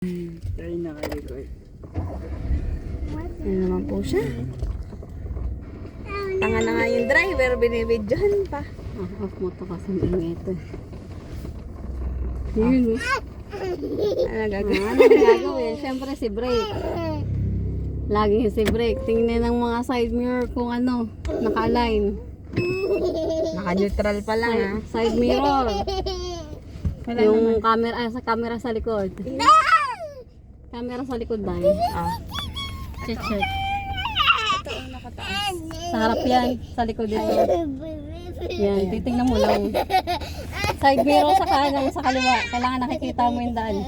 Try na ka-record. Ano naman po siya? Tanga na nga yung driver, binibidyohan pa. Off mo to kasi hindi ito. Yun. Ano gagawin? Ano gagawin? Siyempre si brake. Laging si brake. Tingnan ng mga side mirror kung ano, naka-align. Naka-neutral pa lang ha. Side mirror. Yung camera, sa camera sa likod. Camera sa likod ba? Check. Sa harap yan, sa likod dito. Yan, titignan mo lang. Side mirror sa kanan, sa kaliwa. Kailangan nakikita mo yung daan.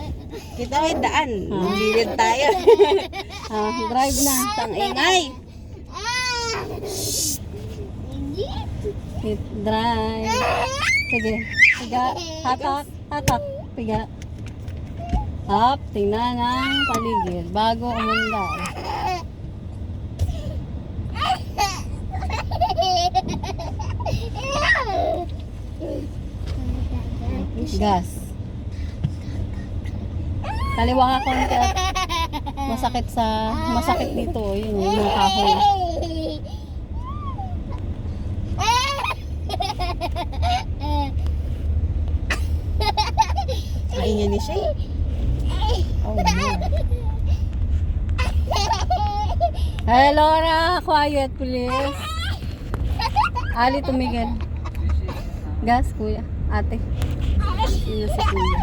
Kita mo yung daan. Bilid tayo. Drive na. Tang ingay. Drive. Sige. Piga. Hatak. Piga. Up. Tingnan ang paligid. Bago umundar. Gas. Kaliwa ka konti at masakit dito. Yun yung mga kahoy. Ay niya ni siya. Oh no. Hey Laura, quiet please. Ali, tumigil. Gas, kuya. Ate. Sino si kuya?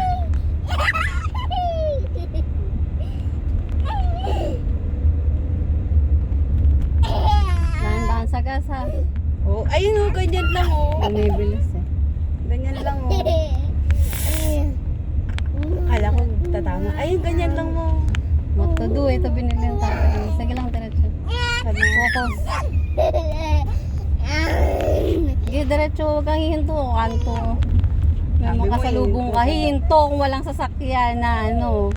Dahan-dahan sa gas ha. Oh, ayun oh, ganyan lang oh. Bumibilis eh. Ganyan lang oh. Akala ko tatama. Ayun, ganyan lang mo. What to do? Ito binili ng tatay. Sige lang, diretso. Focus. Sige, diretso. Huwag kang hihinto. Kanto. May Sabi mo, makasalubong ka. Hihinto kung walang sasakyan na ano.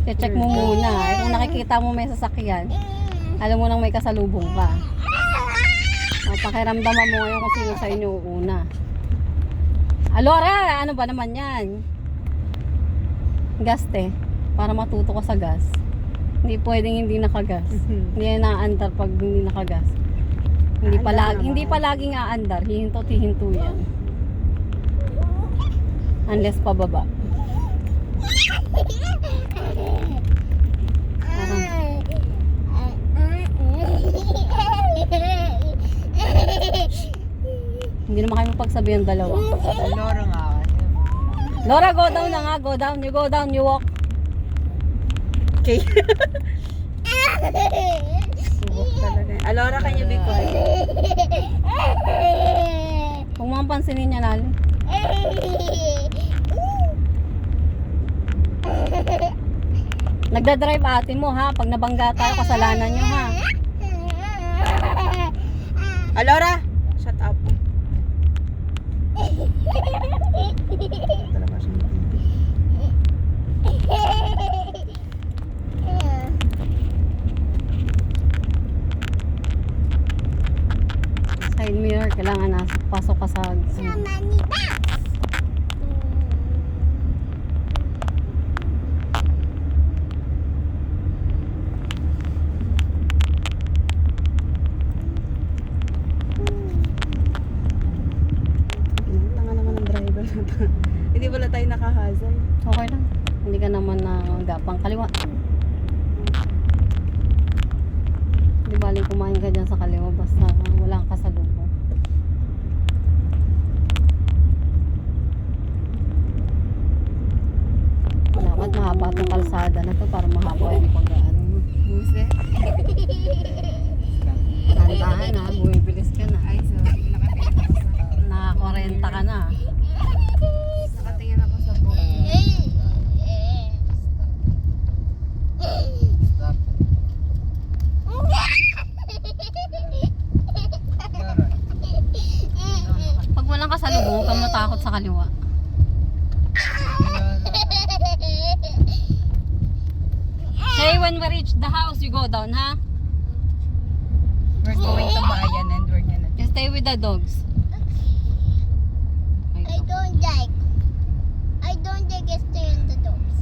Check mo muna. Eh, kung nakikita mo may sasakyan, alam mo nang may kasalubong ka. Pakiramdaman mo ngayon kung sino sa inyo una. Alora, ano ba naman yan? Gas te. Para matuto ka sa gas. Hindi pwedeng hindi nakagas. Hindi yan naaandar pag hindi nakagas. Hindi palaging aandar. Hihinto yan. Unless pababa. Hindi naman kayo mapagsabihan dalawa. Loro nga. Laura, go down na nga. Go down. You go down. You walk. Okay. Subok talaga. Alora, can you be quiet? Huwag mo ang pansinin niya lalo. Nagdadrive ate mo ha. Pag nabangga tayo, kasalanan nyo ha. Alora, shut up. Talaga siya. Side mirror, kailangan na pasok ka sa Tanga naman ng driver na to. Hindi pala tayo nakahazard. okay lang. Hindi ka naman na gapang kaliwa. Hindi baling kumain ka dyan sa kaliwa basta wala kang kasalubong. Dapat mahaba itong kalsada na to para mahaba yung pag-ano. Buse? Tandahan ha, bumibilis ka na. Ay, sorry. Nakatingin ako sa... Naka 40 ka na. Nakatingin ako sa book. Pag walang kasalubong, huwag kang matakot sa kaliwa. Say when we reach the house, you go down, ha? We're going to Bayan and we're gonna... You stay with the dogs. I don't like stay in the doors.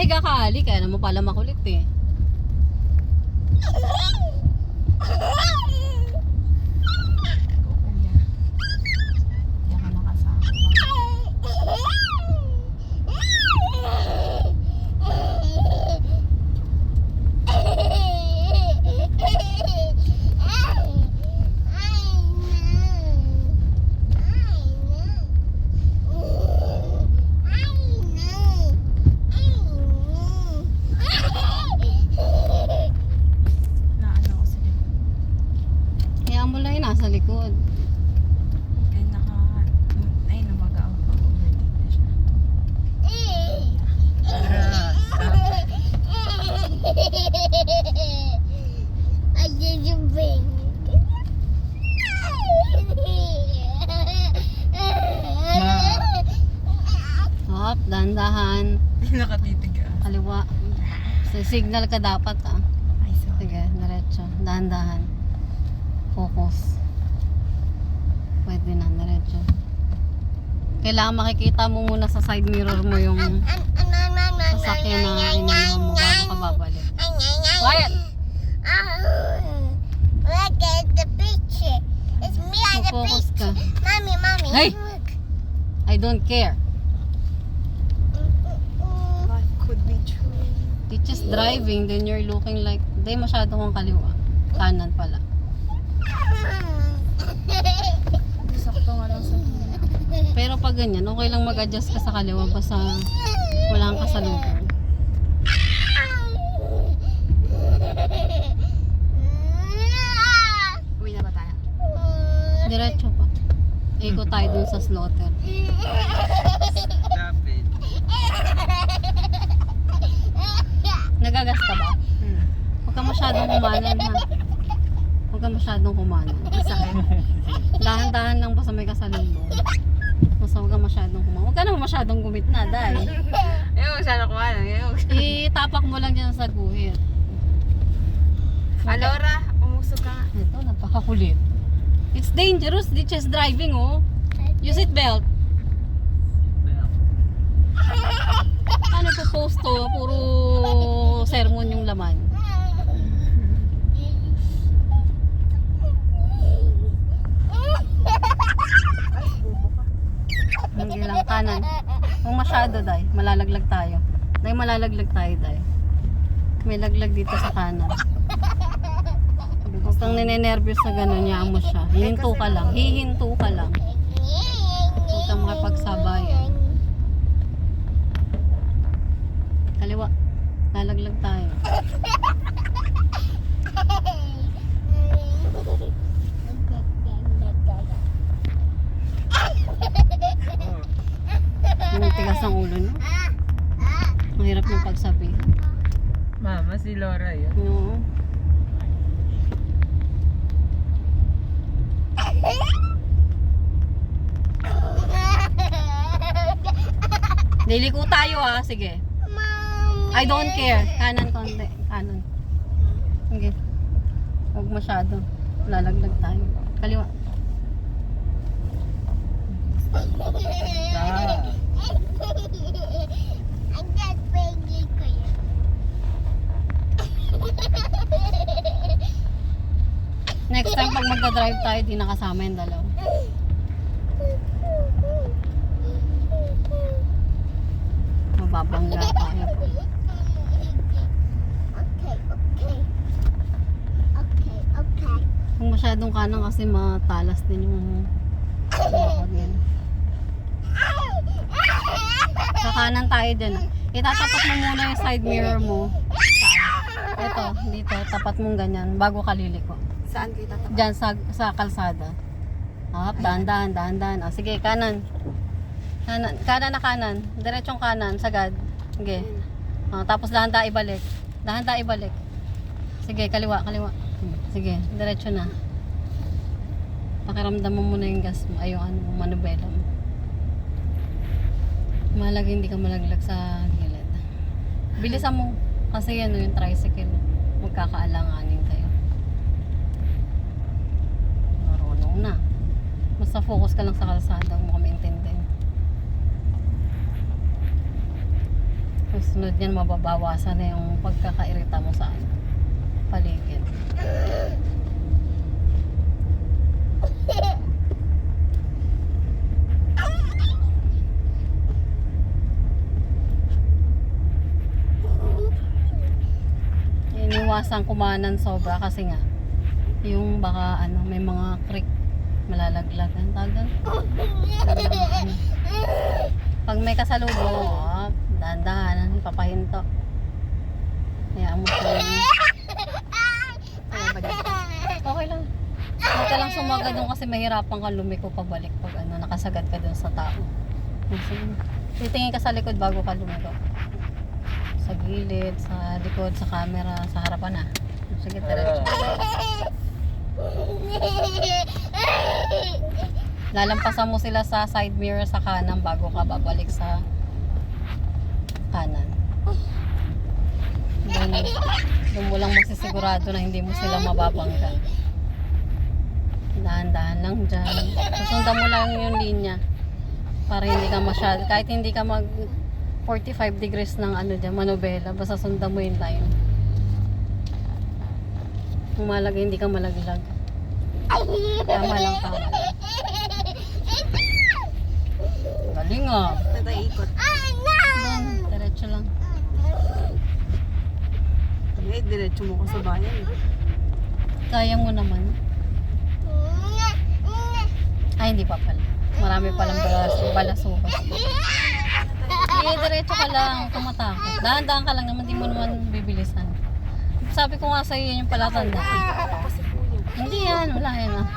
nakahiga ka, Ali. Kaya naman pala makulit eh. Kuya. Hindi ako nakasama. Naano ako sa likod. Kaya mo lang yung nasa likod. Kaya ay, namaga ako pag overtake na siya. I didn't bring Hop, dahan-dahan. Nakatitig ka. Kaliwa. Signal ka dapat ah. Ay, sorry. Sige, diretso. Dahan-dahan. Focus. Pwede na, diretso. Kailangan makikita mo muna sa side mirror mo yung sasakyan na inanuhan mo bago ka babalik. Quiet! Look at the picture. It's me on the Focus ka. picture. Mommy, Hey! look. I don't care. What could be true? It's just driving, then you're looking like, hindi masyado kang kaliwa. Kanan pala. Sakto nga lang sa gina. Pero pag ganyan, okay lang mag-adjust ka sa kaliwa basta wala kang kasalubong. Uwi na ba tayo? Diretso pa. Ikot tayo dun sa slaughter. Stop it. Nagagas ka ba? Huwag ka masyadong kumanan ha. Huwag ka masyadong kumanan. Masakit. Dahan-dahan lang basta may kasalubong. Basta huwag ka masyadong kumanan. Huwag ka naman masyadong gumitna dahil. Ayaw, sana kuha na. Ayaw. Itapak mo lang dyan sa guhit. Alora, umusog ka nga. Ito, napakakulit. It's dangerous, di chest driving oh. Use it belt. Ano po post to? Puro sermon yung laman. Hindi lang kanan. Kung masyado day, malalaglag tayo. Day malalaglag tayo day. May laglag dito sa kanan. Huwag kang ninenervyos sa gano'n, niya mo siya. Hihinto ka lang. Hihinto ka lang. Huwag kang makipagsabayan. Kaliwa. Lalaglag tayo. Ang tigas ng ulo niyo. Mahirap yung pagsabi. Mama, si Laura yun. Oo. Liliko tayo ah. Sige. I don't care. Kanan konti. Kanan. Sige. Huwag masyado. Lalaglag tayo. Kaliwa. I'm just begging for you. Next time pag magdadrive tayo, di nakasama yung dalaw. Mababangga tayo. Okay. Kung masyadong kanan kasi matalas din yung lakad nila. Sa kanan tayo dyan. Itatapat mo muna yung side mirror mo. Ito, dito. Tapat mong ganyan bago ka liliko. Saan kita tapat? Diyan sa kalsada. Hop, dahan-dahan, dahan-dahan. Ah, sige, kanan. Kanan na kanan. Diretsong kanan, sagad. Sige. Ah, tapos dahan-dahan ibalik. Dahan-dahan ibalik. Sige, kaliwa. Sige, diretso na. Pakiramdam mo muna yung gas mo. Ay, yung ano, manubela mo. Mahalaga hindi ka malaglag sa gilid. Bilisan mo. Kasi yan yung tricycle. Magkakaalanganin kayo. Marunong na. Basta focus ka lang sa kalsada. Huwag mo kami intindihin. Tapos Sunod yan, mababawasan na yung pagkakairita mo sa ano, paligid. Iniwasan kumanan sobra kasi nga yung baka ano, may mga creek malalaglag ang tagan. Ano. Pag may kasalubong, dahan-dahan, ipapahinto. Kaya mo siya. Okay lang. Huwag ka lang sumaga doon kasi mahirapan kang lumiko pabalik pag ano, nakasagad ka doon sa tao. Sige. Titingin ka sa likod bago ka lumiko. Sa gilid, sa likod, sa camera, sa harapan na. Sige, diretso. Lalampasan mo sila sa side mirror sa kanan bago ka babalik sa kanan. Doon mo lang masisigurado na hindi mo sila mababangga. Dahan-dahan lang dyan. Susundan mo lang yung linya para hindi ka masyado, kahit hindi ka mag 45 degrees ng ano dyan, manobela, basta sundan mo yung line. Kung malagay, hindi ka malaglag. Tama lang, tama lang. Galing ah. Tatay ikot. Doon, diretso lang. Eh, diretso mo ko sa bayan. Kaya mo naman. Ay, hindi pa pala. Marami palang balasubas. Hindi, diretso ka lang. Tumatakot. Dahan-dahan ka lang naman, di mo naman bibilisan. Sabi ko nga sa'yo, yun yung palatanda. Kasi po yun. Hindi yan, wala yan ah.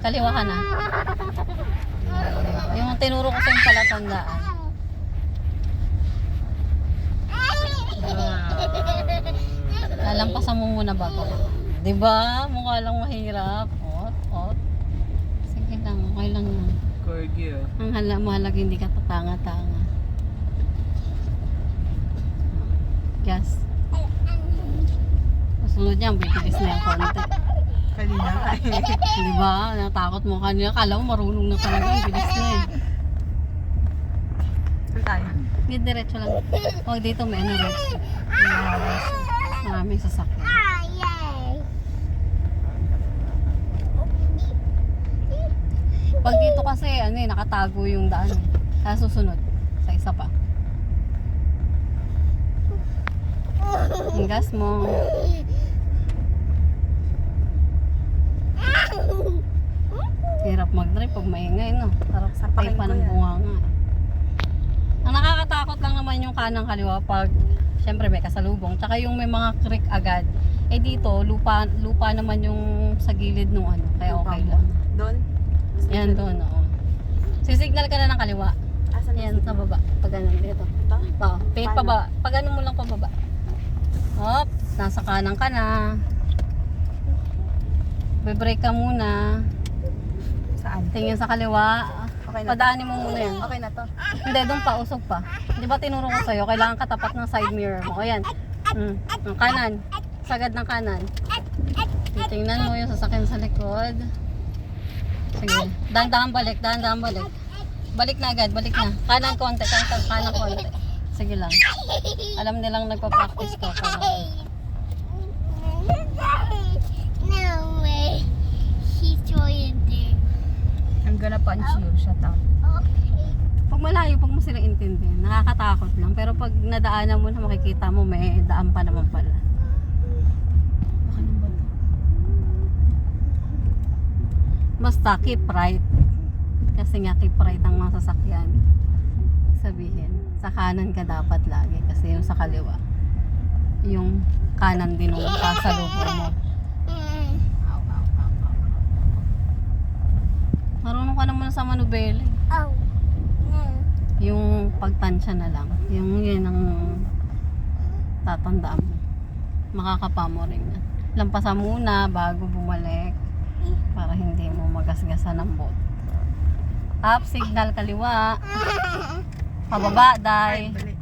Kaliwa ka na. Yung tinuro ko sa yung palatandaan. Lalampasan mo muna bago. Diba? Mukha lang mahirap. Ot. Sige lang, okay lang yan. Corgi oh. Ang mahalaga hindi ka tatanga-tanga. Gas. Sunod niya, bibilis na yung konti. Kanina ka eh. Di ba? Natakot mo kanina. Kala mo marunong na talaga. Bilis na eh. Saan tayo? Hindi, diretso lang. Huwag dito may ano rin. Maraming sasakyan. Pag dito kasi, ano eh, nakatago yung daan. Kaya susunod. Sa isa pa. Ang gas mo. Hirap mag-drive pag maingay, no? Sarap sa Sapakin pa ko ng yan. bunganga. Ang nakakatakot lang naman yung kanang kaliwa pag syempre may kasalubong. Tsaka yung may mga creek agad. Eh dito, lupa naman yung sa gilid nung ano. Kaya okay lang. Doon? Yan doon, oo. Sisignal ka na ng kaliwa. Asan na Yan, sa baba. Pag ganun dito. ito? Oo, pihit pa ba? Pag ano mo lang pababa. Hop, nasa kanan ka na. Be-brake ka muna. Saan? Tingin sa kaliwa. Okay na. Padaanin mo muna yan. Okay na to. Hindi, doon pa, usog pa. Di ba tinuro ko sa'yo, kailangan katapat ng side mirror mo. O yan. Ang kanan. Sagad ng kanan. Titingnan mo yung sasakyan sa likod. Sige. Dahan-dahan balik, dahan-dahan balik. Balik na agad, balik na. Kanan konti, kanan konti. Sige lang. Alam nilang nagpa-practice ko. No way. He's trying there. I'm gonna punch you. Shut up. Okay. Pag malayo, pag mo sila intindihan, nakakatakot lang. Pero pag nadaanan mo na makikita mo, may daan pa naman pala. Baka nang bato. Basta keep right. Kasi nga keep right ang mga sasakyan. Sabihin, sa kanan ka dapat lagi. Kasi yung sa kaliwa, yung kanan din yung kasalubong mo. Marunong ka naman sa manubela. Oh. Yung pagtansya na lang. Yung yun ang tatandaan mo. Makakapa mo rin yan. Lampasan muna bago bumalik para hindi mo magasgasan ng boat. Up, signal kaliwa. Pababa, day. Balik.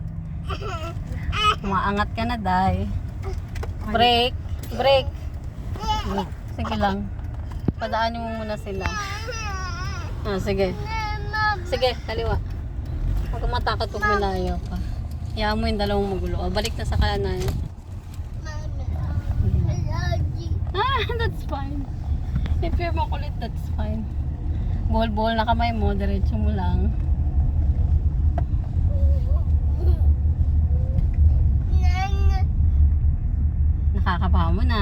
Umaangat ka na, day. Brake. Brake. Sige lang. Padaanin mo muna sila. Sige. Sige, kaliwa. Huwag kang matakot pag malayo ka. Hayaan mo yung dalawang magulo. O, balik na sa kanan. Ah, that's fine. If you're makulit, that's fine. Bol-bol na kamay mo, diretso mo lang. Nakakabahan mo na.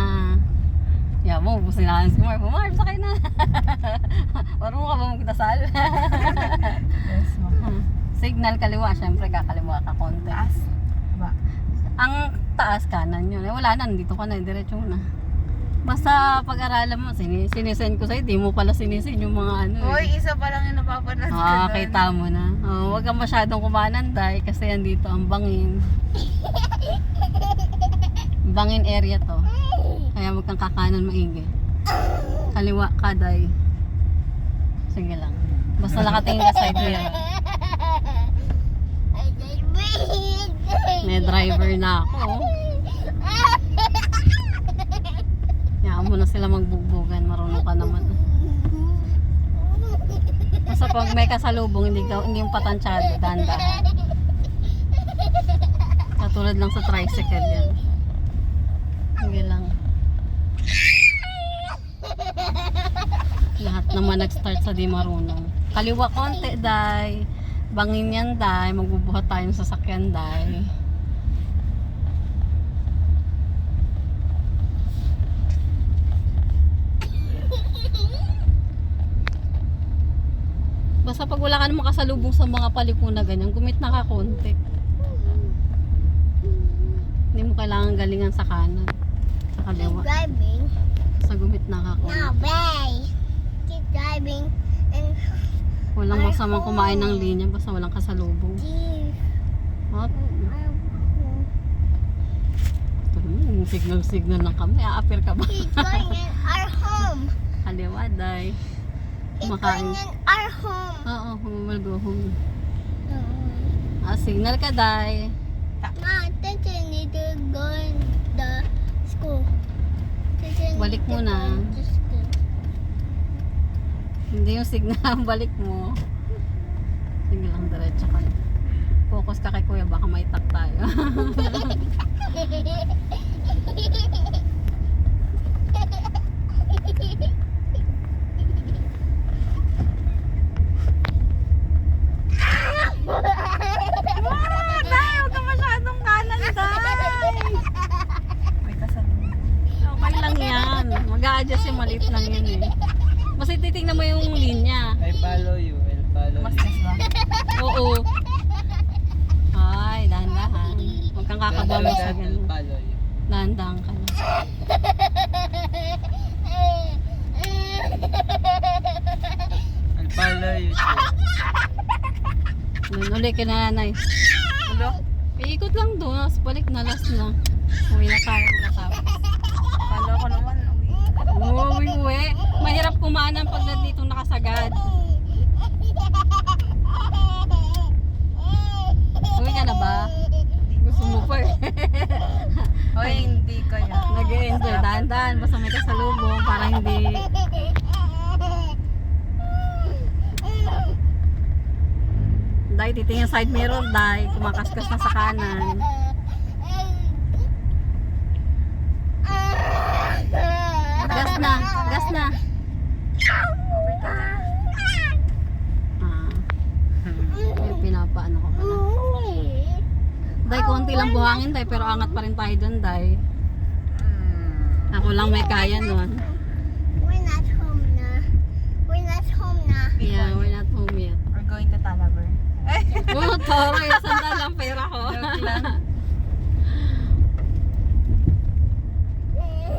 Yeah mo, ubus nila si Marv. Marv, sakay na. Marunong ka ba magdasal? Yes, ma'am. Signal kaliwa, syempre kakaliwa ka konti. Taas. Ba? Ang taas kanan yun. Eh, wala na, nandito ka na, diretso na. Basta pag-aralan mo, sinisend ko sa'yo, di mo pala sinisend yung mga ano. Hoy, isa pa lang yung napapanood ko Ah, doon. kita mo na. Oh, huwag kang masyadong kumananday kasi andito ang bangin. Bangin area to. Kaya huwag kang kakanan maigi. Kaliwa ka, day. Sige lang. Basta nakatingin ka side mirror. May driver na ako. Hayaan mo na sila magbugbugan. Marunong ka naman. Basta pag may kasalubong, hindi yung patansyado. Dahan-dahan. Katulad lang sa tricycle yan. Sige lang. Lahat naman nag-start sa di marunong. Kaliwa konti, day. Bangin yan, day. Magbubuhat tayo ng sasakyan, day. Basta pag wala ka naman kasalubong sa mga paliko na ganyan, gumit na ka konti. Hindi mo kailangan galingan sa kanan. Sa kaliwa. Driving. Sa gumit na ka konti. No way. Keep driving and Walang masamang kumain ng linya basta walang kasalubong. keep. Hop. Signal ng kami. Aapir ka ba? He's going in our home. Kaliwa, day. He's Kumakain. going in our home. Oo, we'll go home. Signal ka, day. Ma, Tete need to go in the school. Tete need Balik to mo na. go to school. Hindi yung signal ang balik mo. Sige lang, diretso ka. Focus ka kay kuya, baka may tak tayo. Day, huwag ka masyadong kanan, Day. May kasalubong. Okay lang yan. Mag-a-adjust yung maliit lang yun eh. Basta titignan mo yung linya. I follow you. I'll follow Mas you. ba? Oo. Ay, dahan-dahan. Huwag kang kakabama sa I'll ganun. follow you. Dahan-dahan ka lang. I'll follow you. Nun, uli ka na, nanay. Ulo? Iikot lang doon. Tapos balik na, last na. Uwi na tayo matapos. Kala ko naman, Uwi. Mahirap kumanan pag nandito nakasagad. Uwi ka na ba? Gusto mo pa eh. Hoy, hindi kaya. Nag-e-enjoy. Dahan-dahan. Basta may kasalubong para hindi... Day, titingin side mirror, day. Kumakaskas na sa kanan. Gas na. Gas na. Ah, yung pinapaano ko pala. Day, konti lang buhangin, day. Pero angat pa rin tayo dun, day. Ako lang may kaya nun. We're not home na. We're not home na. Yeah, we're not home yet. We're going to Talaber. Oh, toro. Sandal lang pera ko. Joke lang.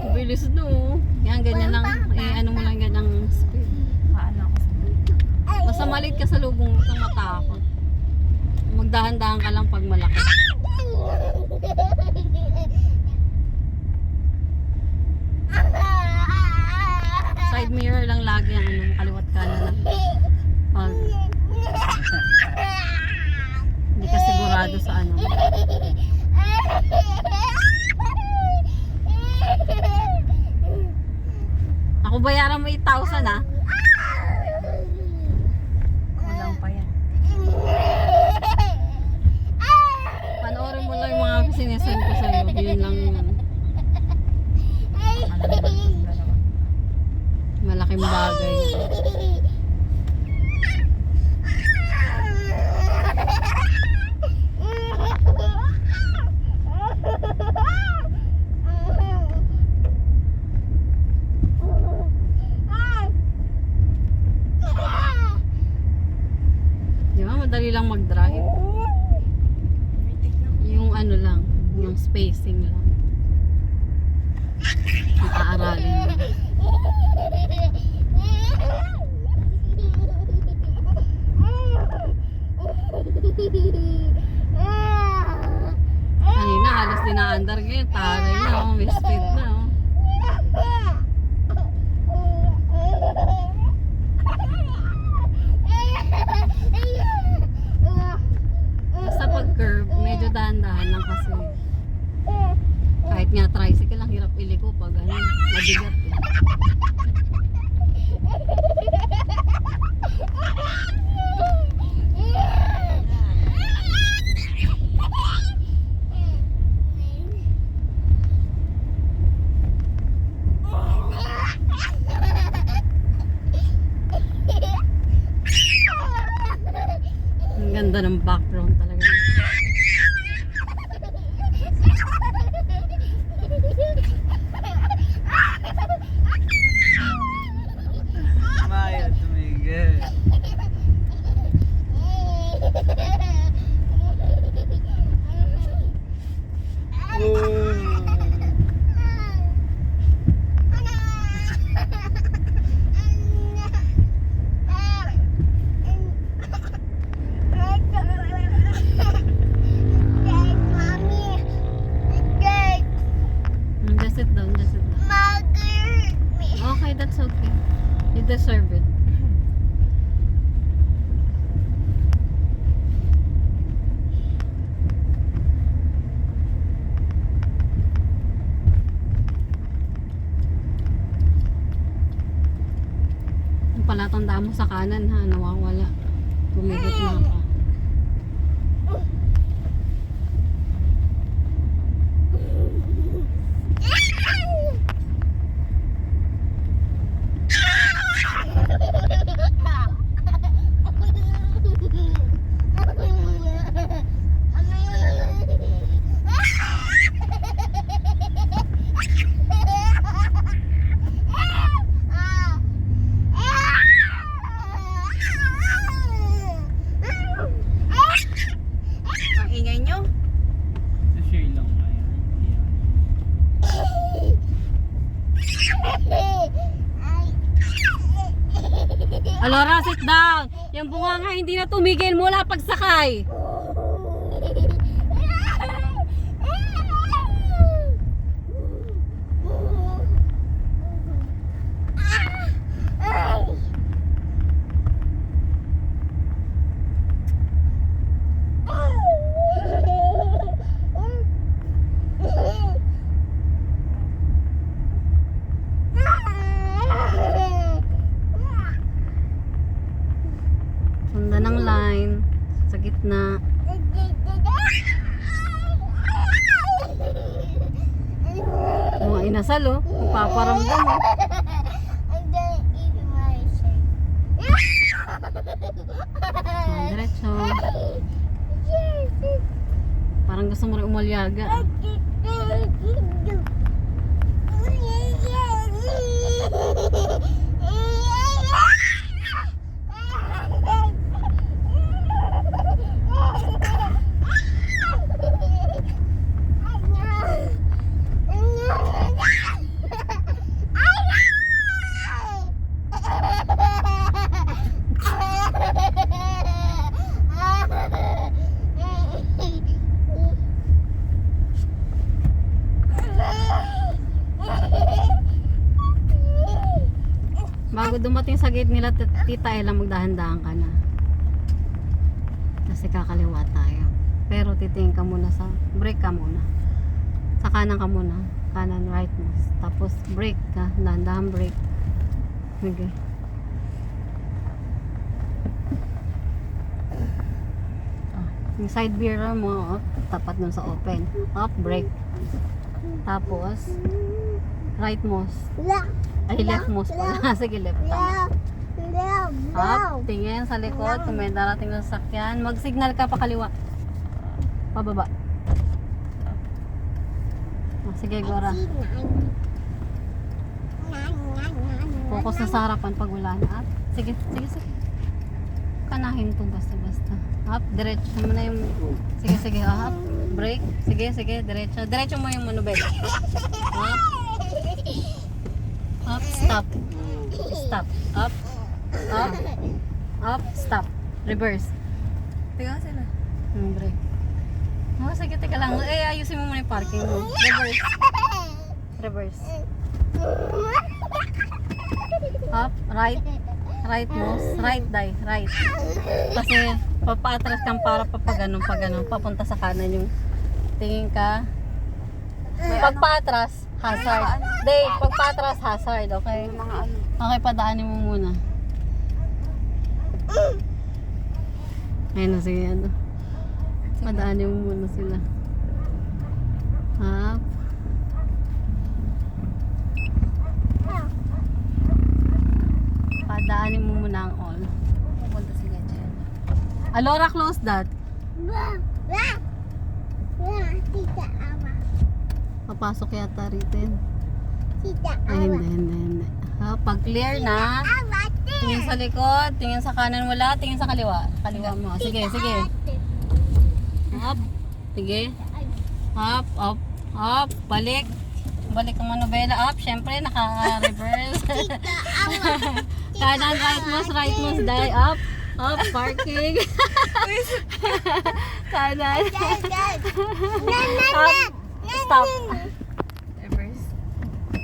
Bilis no. Yan, ganyan lang. Ano mo lang ganyang speed. Paano ako sa Basta maliit ka sa lubong mo kang matakot. Magdahan-dahan ka lang pag malaki. Side mirror lang lagi ang ano, kaliwat kanan. Pag hindi ka sigurado sa ano. Ako bayaran mo 8,000 ah. kulang pa yan. Panoorin madali lang mag-drive. Yung ano lang, yung spacing lang. Ang aaralin mo. Kanina halos dinaandar ngayon. Taray na, oh. May speed na. Oh. Basta pag curve, medyo dahan-dahan lang kasi. Kahit nga tricycle, ang hirap iliko pag ano, mabigat eh. Ang ganda ng background talaga. Maya, tumigil. Just sit down, just sit down. Okay, that's okay. You deserve it. Yung pala tandaan mo sa kanan ha, nawawala. Bumigit na ka. Ang ingay nyo. Sa share lang ngayon. Alora, sit down! Yung bunga nga hindi na tumigil mula pagsakay. Sundan ng line sa gitna. Mga inasal oh, ipaparamdam oh. Diretso. Parang gusto mo rin umalyaga. Bago dumating sa gate nila Tita Ella, magdahan-dahan ka na. Kasi kakaliwa tayo. Pero titingin ka muna sa brake ka muna. Sa kanan ka muna. Kanan, right mo. Tapos brake ka. Dahan-dahan brake. Okay. Yung side mirror mo, tapat dun sa open. Up, brake. Tapos, right most. Ay, left most pala. Sige, left. Tama. Up, tingin sa likod. Kung may darating na sasakyan, mag-signal ka pa kaliwa. Pababa. Sige, Gora. Focus na sa harapan pag wala na. Sige, sige, sige. Kanahin to basta-basta. Up, diretso mo na yung... Sige, sige, up. Break. Sige, sige, diretso. Diretso mo yung manubel. Up. Up, stop. Stop. Up. Up. Up, stop. Reverse. Tiga sila. Break. Oh, sige, teka lang. Eh, ayusin mo muna yung parking mo. Reverse. Reverse. Up, right. Right mouse. Right, die. Right. Kasi, papaatras kang para papaganon, papunta sa kanan yung tingin ka. Pagpaatras, hazard. Day, pagpaatras, hazard, okay? Mga ano. Okay, padaanin mo muna. Ayun na, sige, ano. Padaanin mo muna sila. Up. Padaanin mo muna ang all. Pupunta sila dyan. Alora, close that. Tita Ama. Papasok yata rito yun. Tita Ay, Ama. hindi. Ha, pag clear na, Ama, tingin sa likod, tingin sa kanan wala, tingin sa kaliwa. Kaliwa mo. Sige, sige. Up. Sige. Up, up, up. Balik. Balik ang manubela up. Syempre, naka-reverse. Kanan, right mouse, die. Up. Up, parking. Kanan. Up. Stop. Reverse.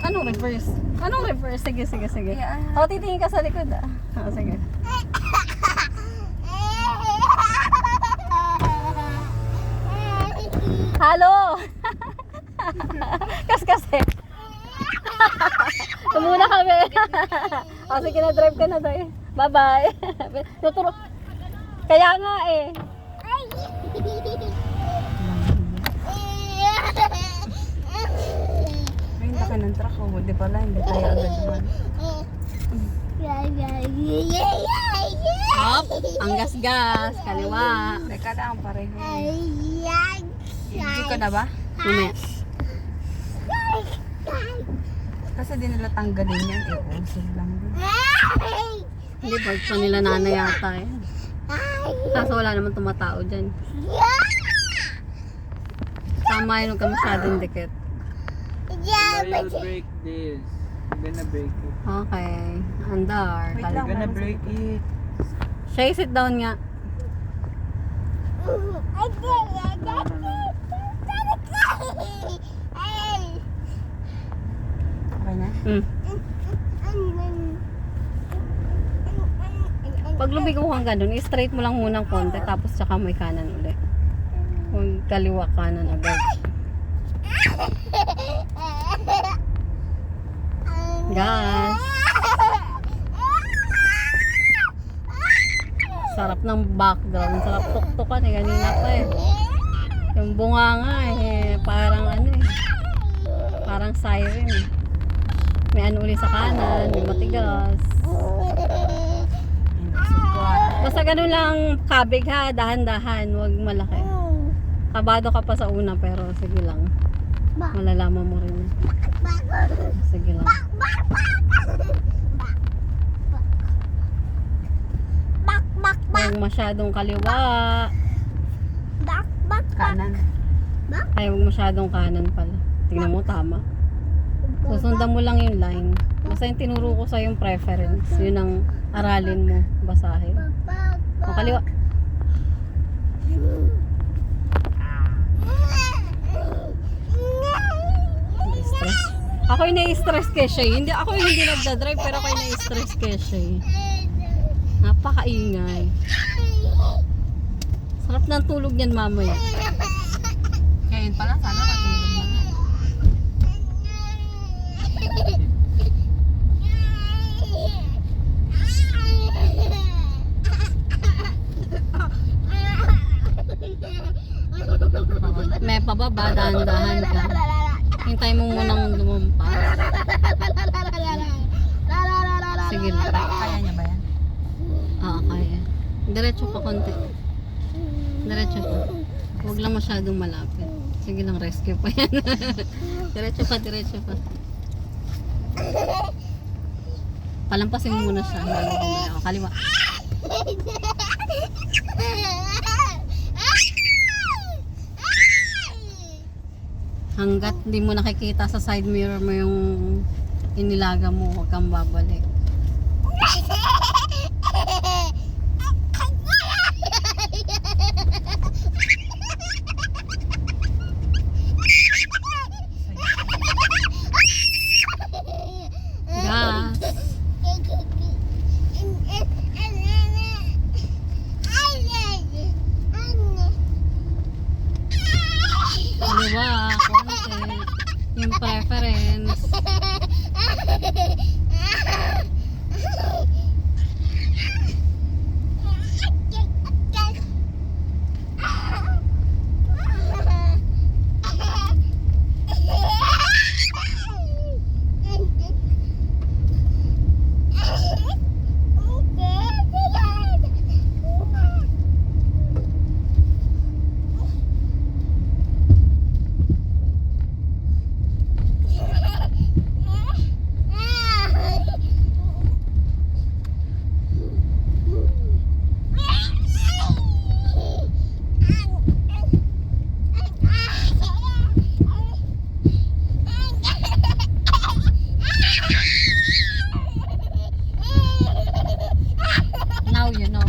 Anong reverse? Anong reverse? Sige, sige, sige. Yeah. O, titingin ka sa likod ah. O, sige. Halo! Kasi. Tumuna kami. O, sige na, drive ka na tayo. Bye-bye. Tuturo. Kaya nga eh. Ay, hindi ka ng truck. Oh. Di pala, hindi tayo agad naman. Up. Ang gas-gas. Kaliwa. Teka lang, pareho. Hindi ko na ba? Mamaya. Kasi di nila tanggalin yan. Eh, usil lang din. Hindi, part pa nila nanay yata eh. Kaso wala naman tumatao dyan. Tama yun, huwag ka masyadong dikit. I will break this. I'm gonna break it. Okay. Andar. Wait I'm lang. gonna break it. Shay, sit down nga. Okay na? Pag lumigo kang ganun, i-straight mo lang muna ng konti, tapos tsaka may kanan ulit. Huwag kaliwa kanan agad. Gas. Sarap ng background. Sarap tuktukan eh. Kanina pa eh. Yung bunga nga eh. Parang ano eh. Parang siren eh. May ano uli sa kanan. May matigas. Basta ganun lang kabig ha. Dahan-dahan. Huwag malaki. Kabado ka pa sa una pero sige lang. Malalaman mo rin. Sige lang. Huwag masyadong kaliwa. Kanan. Ay, huwag masyadong kanan pala. Tingnan mo, tama. Susundan mo lang yung line. Basta yung tinuro ko sa yung preference. Yun ang aralin mo. Basahin. O, kaliwa. Stress. Ako yung nai-stress kay Shay. Hindi, ako yung hindi nagdadrive pero ako yung nai-stress kay Shay. Napakaingay. Sarap ng tulog niyan mamaya. Kaya yun pala, sana matulog na. May pababa, dahan-dahan ka. Hintay mo munang lumampas. Sige lang. Kaya niya ba yan? Oo, kaya. Diretso pa konti. Diretso pa. Huwag lang masyadong malapit. Sige lang, rescue pa yan. Diretso pa, diretso pa. Palampasin mo muna siya. Lalo ka muna. O, kaliwa. Hanggat hindi mo nakikita sa side mirror mo yung inilaga mo, huwag kang babalik. Gas. Ano ba? Konti. Yung preference. Now you know.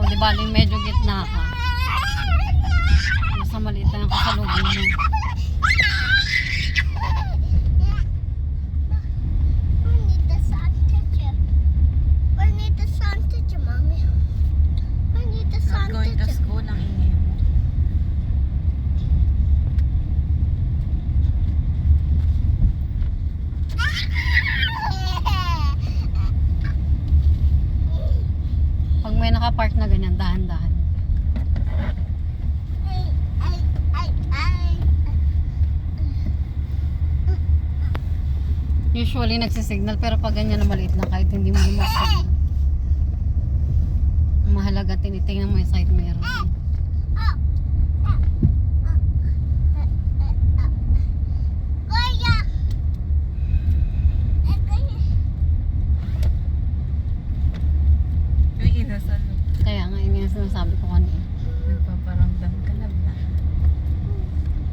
Di baling medyo gitna ka. Basta maliit na yung kasalubong mo. Not going to school ang ingay mo. Pag may nakapark na ganyan, dahan-dahan. Usually nagsisignal pero pag ganyan na maliit lang kahit hindi mo mag-signal. Mahalaga tinitingnan mo yung side mirror. Uy, inasal. Kaya nga yun yung sinasabi ko kanina. Nagpaparamdam ka na ba?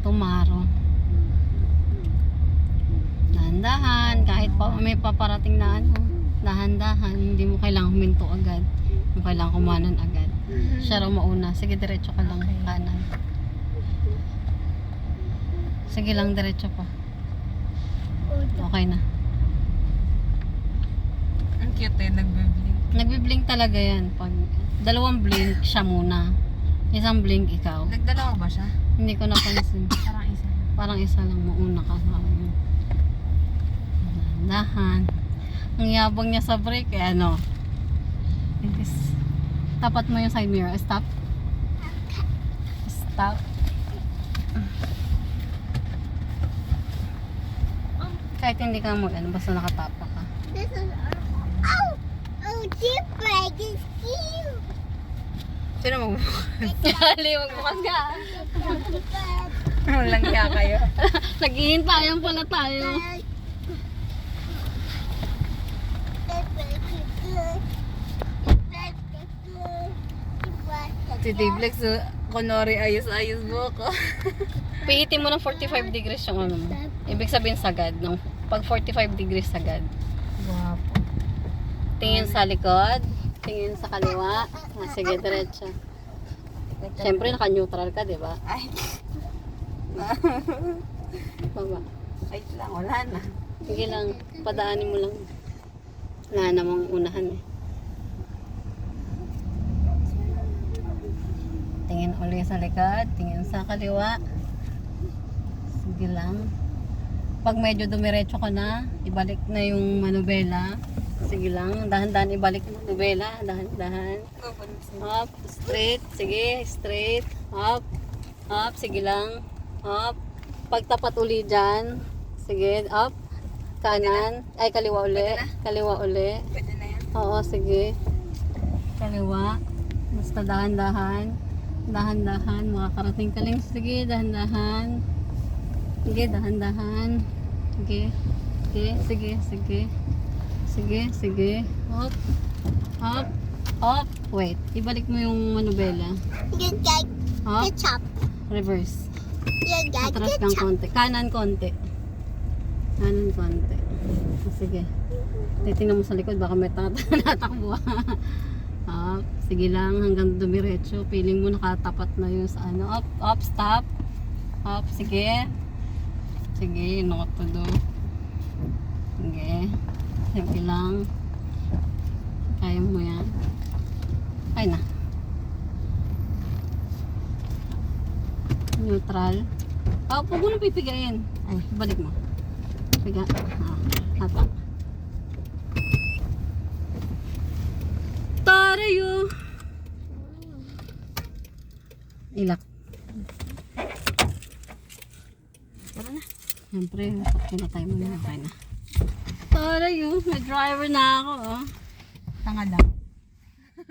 Tomorrow. Dahan-dahan, kahit pa may paparating na ano, dahan-dahan, hindi mo kailangang huminto agad. Hindi mo kailangang kumanan agad. Siya raw mauna. Sige, diretso ka lang, Okay. kanan. Sige lang, diretso pa. Okay na. Ang cute eh, nagbe-blink. Nagbi-blink talaga yan. Pag dalawang blink, siya muna. Isang blink, ikaw. Nagdalawa ba siya? Hindi ko napansin. Parang isa lang. Parang isa lang mauna ka sa akin. Dahan. Ang yabang niya sa brake, eh ano. Tapat mo yung side mirror. Stop. Stop. Kahit hindi ka mag ano, basta nakatapa ka. This is deep break is cute. Sino mo? Liwag bukas ka. Walang hiya kayo. Naghihintayan pala tayo. Si Diblex, kunwari ayos-ayos mo ako. Pihitin mo ng 45 degrees yung ano mo. Ibig sabihin sagad ng Pag 45 degrees agad. Guwapo. Tingin sa likod. Tingin sa kaliwa. Sige, diretso. Siyempre, naka-neutral ka, di ba? Ay, Baba. wait lang. Wala na. Sige lang, padaanin mo lang. Wala namang unahan eh. Tingin ulit sa likod, tingin sa kaliwa. Sige lang. Pag medyo dumiretso ka na, ibalik na yung manubela. Sige lang, dahan-dahan ibalik yung manubela. Dahan-dahan. Up, straight. Sige, straight. Up, up. Sige lang. Up. Pagtapat uli dyan. Sige, up. Kanan. Ay, kaliwa uli. Kaliwa uli. Pwede na yan. Oo, sige. Kaliwa. Basta dahan-dahan. Dahan-dahan. Makakarating ka lang. Sige, dahan-dahan. Sige, dahan-dahan. Sige. Sige, sige, sige. Sige, sige. Up. Up. Up. Wait. Ibalik mo yung manubela. You got Up. ketchup. Reverse. You got Atras kang ketchup. konti. Kanan konti. Kanan konti. Sige. Titingnan mo sa likod. Baka may tatakbo. Up. Sige lang. Hanggang dumiretso. Feeling mo nakatapat na yung sa ano. Up. Up. Stop. Up. Sige. Sige. Not to do. Sige. Sige lang. Kaya mo yan. Ay na. Neutral. Huwag mo na pipigayin. Ay, balik mo. Piga. Hata. Tarayo. Ilak. Tara na. Siyempre, pinatay mo na. Okay na. Tarayo. May driver na ako. Oh. Tanga lang.